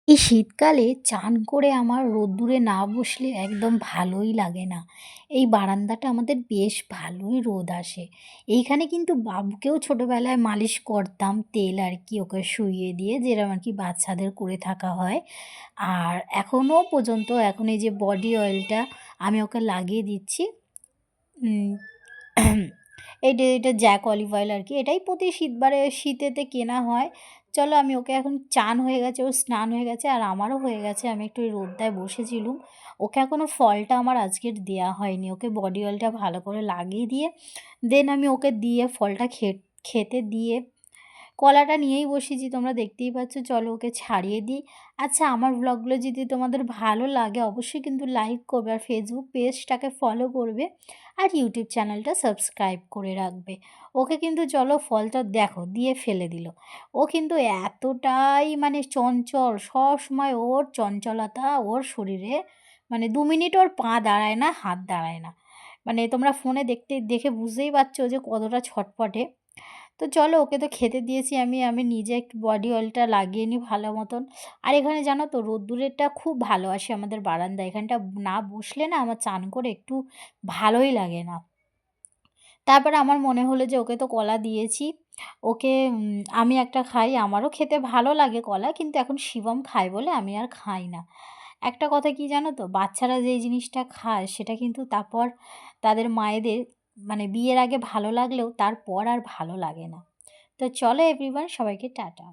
এই শীতকালে চান করে আমার রোদ্দুরে না বসলে একদম ভালোই লাগে না। এই বারান্দাটা আমাদের বেশ ভালোই রোদ আসে। এইখানে কিন্তু বাবুকেও ছোটোবেলায় মালিশ করতাম তেল আর কি ওকে শুইয়ে দিয়ে যেরকম আর কি বাচ্চাদের করে থাকা হয়। আর এখনও পর্যন্ত এখন এই যে বডি অয়েলটা আমি ওকে লাগিয়ে দিচ্ছি। উম এটা জ্যাক অলিভ অয়েল আর কি। এটাই প্রতি শীতেতে কেনা হয়। চলো আমি ওকে এখন চান হয়ে গেছে, ওর স্নান হয়ে গেছে আর আমারও হয়ে গেছে। আমি একটু ওই রোদটায় বসেছিলুম। ওকে এখনও ফলটা আমার আজকের দেয়া হয়নি। ওকে বডি অয়েলটা ভালো করে লাগিয়ে দিয়ে দেন আমি ওকে দিয়ে ফলটা খেতে দিয়ে কলাটা নিয়েই বসেছি তোমরা দেখতেই পাচ্ছ। চলো ওকে ছাড়িয়ে দিই। আচ্ছা আমার ভ্লগগুলো যদি তোমাদের ভালো লাগে অবশ্যই কিন্তু লাইক করবে আর ফেসবুক পেজটাকে ফলো করবে আর ইউটিউব চ্যানেলটা সাবস্ক্রাইব করে রাখবে। ওকে কিন্তু চলো ফলটা দেখো দিয়ে ফেলে দিল। ও কিন্তু এতটাই মানে চঞ্চল, সবসময় ওর চঞ্চলতা ওর শরীরে মানে ২ মিনিট ওর পা দাঁড়ায় না, হাত দাঁড়ায় না। মানে তোমরা ফোনে দেখে বুঝতেই পারছো যে কতটা ছটপটে। তো চলো ওকে তো খেতে দিয়েছি আমি নিজে একটু বডি অয়েলটা লাগিয়ে নিই ভালো মতন। আর এখানে জানো তো রোদ্দুরেরটা খুব ভালো আসে আমাদের বারান্দায়। এখানটা না বসলে না আমার চান করে একটু ভালোই লাগে না। তারপরে আমার মনে হলো যে ওকে তো কলা দিয়েছি। ওকে আমি একটা খাই। আমারও খেতে ভালো লাগে কলা। কিন্তু এখন শিবম খায় বলে আমি আর খাই না। একটা কথা কি জানো তো? বাচ্চারা যেই জিনিসটা খায় সেটা কিন্তু তারপর তাদের মায়েদের মানে বিয়ের আগে ভালো লাগলেও তারপর আর ভালো লাগে না। তো চলো এভরিওয়ান সবাইকে টাটা।